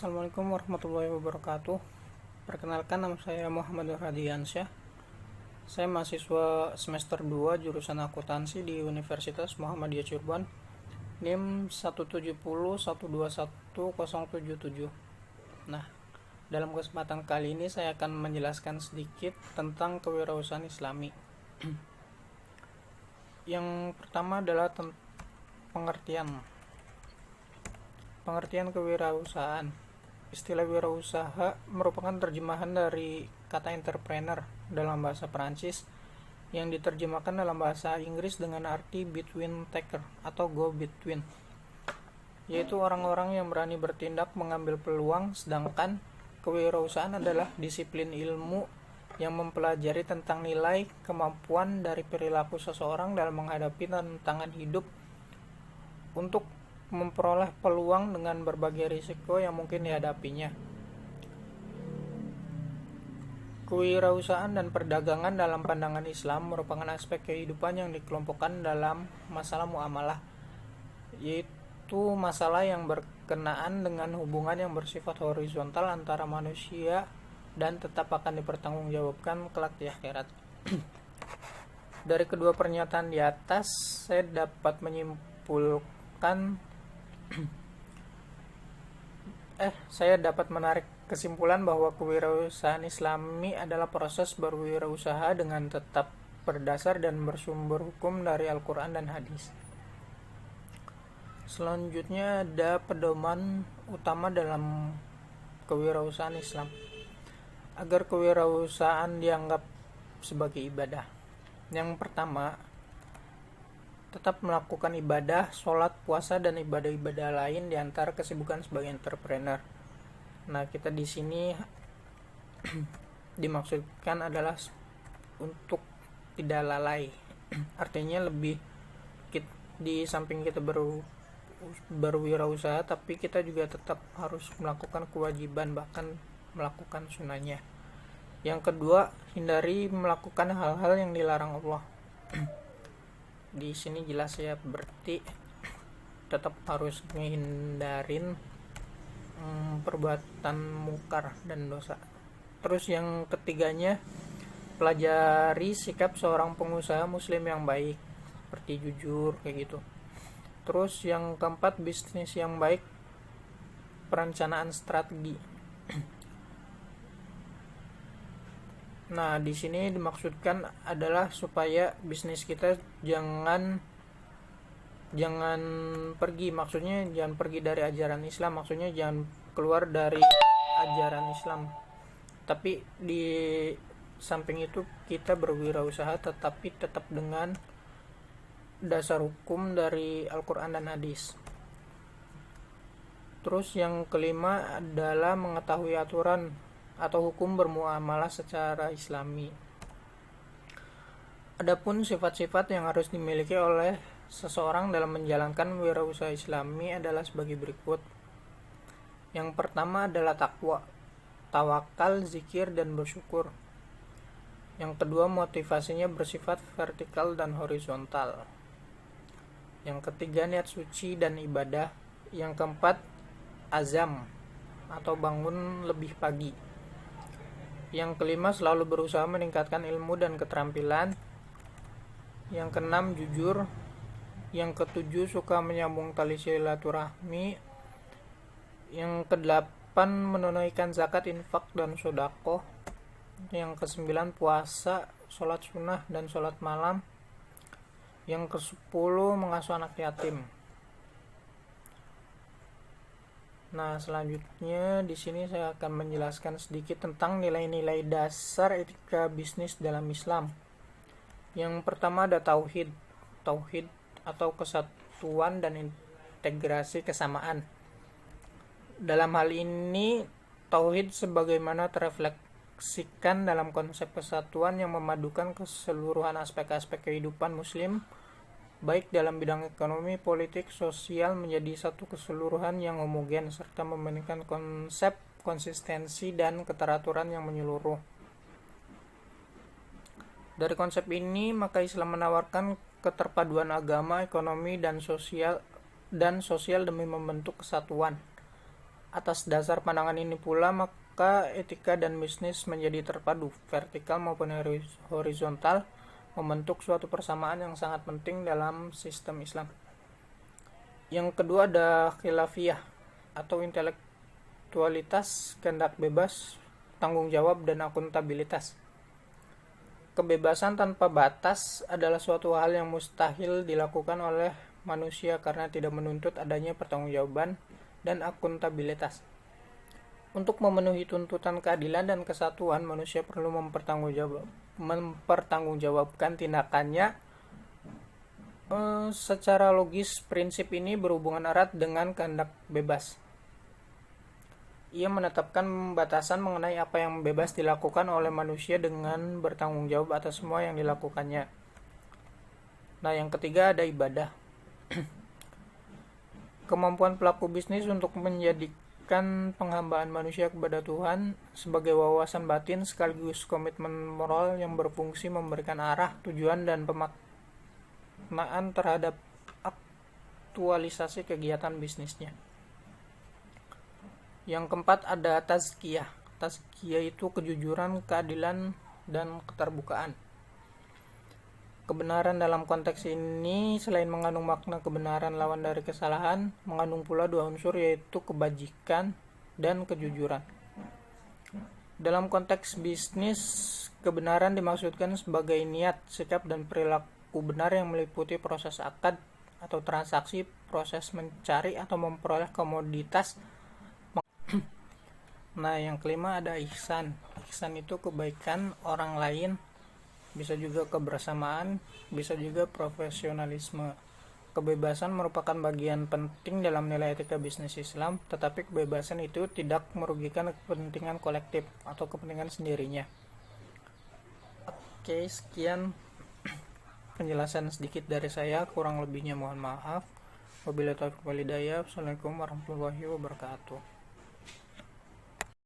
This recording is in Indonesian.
Assalamualaikum warahmatullahi wabarakatuh. Perkenalkan, nama saya Muhammad Radiansyah. Saya mahasiswa semester 2 jurusan akuntansi di Universitas Muhammadiyah Cirebon. NIM 170121077. Nah, dalam kesempatan kali ini saya akan menjelaskan sedikit tentang kewirausahaan Islami. Yang pertama adalah pengertian kewirausahaan. Istilah wirausaha merupakan terjemahan dari kata entrepreneur dalam bahasa Perancis yang diterjemahkan dalam bahasa Inggris dengan arti between taker atau go between, yaitu orang-orang yang berani bertindak mengambil peluang, sedangkan kewirausahaan adalah disiplin ilmu yang mempelajari tentang nilai kemampuan dari perilaku seseorang dalam menghadapi tantangan hidup untuk memperoleh peluang dengan berbagai risiko yang mungkin dihadapinya. Kewirausahaan dan perdagangan dalam pandangan Islam merupakan aspek kehidupan yang dikelompokkan dalam masalah muamalah, yaitu masalah yang berkenaan dengan hubungan yang bersifat horizontal antara manusia dan tetap akan dipertanggungjawabkan kelak di akhirat. Dari kedua pernyataan di atas, saya dapat menarik kesimpulan bahwa kewirausahaan Islami adalah proses berwirausaha dengan tetap berdasar dan bersumber hukum dari Al-Quran dan hadis. Selanjutnya ada pedoman utama dalam kewirausahaan Islam agar kewirausahaan dianggap sebagai ibadah. Yang pertama, tetap melakukan ibadah, sholat, puasa, dan ibadah-ibadah lain di antara kesibukan sebagai entrepreneur. Nah, kita di sini dimaksudkan adalah untuk tidak lalai. Artinya lebih di samping kita berwirausaha, tapi kita juga tetap harus melakukan kewajiban, bahkan melakukan sunnahnya. Yang kedua, hindari melakukan hal-hal yang dilarang Allah. Di sini jelas ya, berarti tetap harus menghindarin perbuatan mungkar dan dosa. Terus yang ketiganya, pelajari sikap seorang pengusaha muslim yang baik, seperti jujur kayak gitu. Terus yang keempat, bisnis yang baik, perencanaan strategi. Nah, di sini dimaksudkan adalah supaya bisnis kita jangan pergi dari ajaran Islam, maksudnya jangan keluar dari ajaran Islam. Tapi di samping itu kita berwirausaha tetapi tetap dengan dasar hukum dari Al-Quran dan hadis. Terus yang kelima adalah mengetahui aturan atau hukum bermuamalah secara Islami. Adapun sifat-sifat yang harus dimiliki oleh seseorang dalam menjalankan wirausaha Islami adalah sebagai berikut. Yang pertama adalah takwa, tawakal, zikir, dan bersyukur. Yang kedua, motivasinya bersifat vertikal dan horizontal. Yang ketiga, niat suci dan ibadah. Yang keempat, azam atau bangun lebih pagi. Yang kelima, selalu berusaha meningkatkan ilmu dan keterampilan. Yang keenam, jujur. Yang ketujuh, suka menyambung tali silaturahmi. Yang kedelapan, menunaikan zakat, infak, dan sedekah. Yang kesembilan, puasa, sholat sunnah, dan sholat malam. Yang kesepuluh, mengasuh anak yatim. Nah, selanjutnya di sini saya akan menjelaskan sedikit tentang nilai-nilai dasar etika bisnis dalam Islam. Yang pertama ada tauhid atau kesatuan dan integrasi kesamaan. Dalam hal ini, tauhid sebagaimana terefleksikan dalam konsep kesatuan yang memadukan keseluruhan aspek-aspek kehidupan muslim, baik dalam bidang ekonomi, politik, sosial menjadi satu keseluruhan yang homogen serta memberikan konsep konsistensi dan keteraturan yang menyeluruh. Dari konsep ini, maka Islam menawarkan keterpaduan agama, ekonomi, dan sosial demi membentuk kesatuan. Atas dasar pandangan ini pula, maka etika dan bisnis menjadi terpadu, vertikal maupun horizontal, membentuk suatu persamaan yang sangat penting dalam sistem Islam. Yang kedua ada khilafiyah atau intelektualitas, kehendak bebas, tanggung jawab, dan akuntabilitas. Kebebasan tanpa batas adalah suatu hal yang mustahil dilakukan oleh manusia karena tidak menuntut adanya pertanggungjawaban dan akuntabilitas. Untuk memenuhi tuntutan keadilan dan kesatuan, manusia perlu mempertanggungjawabkan tindakannya. Secara logis, prinsip ini berhubungan erat dengan kehendak bebas. Ia menetapkan batasan mengenai apa yang bebas dilakukan oleh manusia dengan bertanggung jawab atas semua yang dilakukannya. Nah, yang ketiga ada ibadah. Kemampuan pelaku bisnis untuk menjadikan penghambaan manusia kepada Tuhan sebagai wawasan batin sekaligus komitmen moral yang berfungsi memberikan arah, tujuan, dan pemaknaan terhadap aktualisasi kegiatan bisnisnya. Yang keempat ada tazkiyah. Tazkiyah itu kejujuran, keadilan, dan keterbukaan. Kebenaran dalam konteks ini selain mengandung makna kebenaran lawan dari kesalahan, mengandung pula dua unsur yaitu kebajikan dan kejujuran. Dalam konteks bisnis, kebenaran dimaksudkan sebagai niat, sikap, dan perilaku benar yang meliputi proses akad atau transaksi, proses mencari atau memperoleh komoditas. Nah, yang kelima ada ihsan. Ihsan itu kebaikan orang lain, bisa juga kebersamaan, bisa juga profesionalisme. Kebebasan merupakan bagian penting dalam nilai etika bisnis Islam, tetapi kebebasan itu tidak merugikan kepentingan kolektif atau kepentingan sendirinya. Oke, sekian penjelasan sedikit dari saya, kurang lebihnya mohon maaf. Wabillahi taufiq wal hidayah. Wassalamualaikum warahmatullahi wabarakatuh.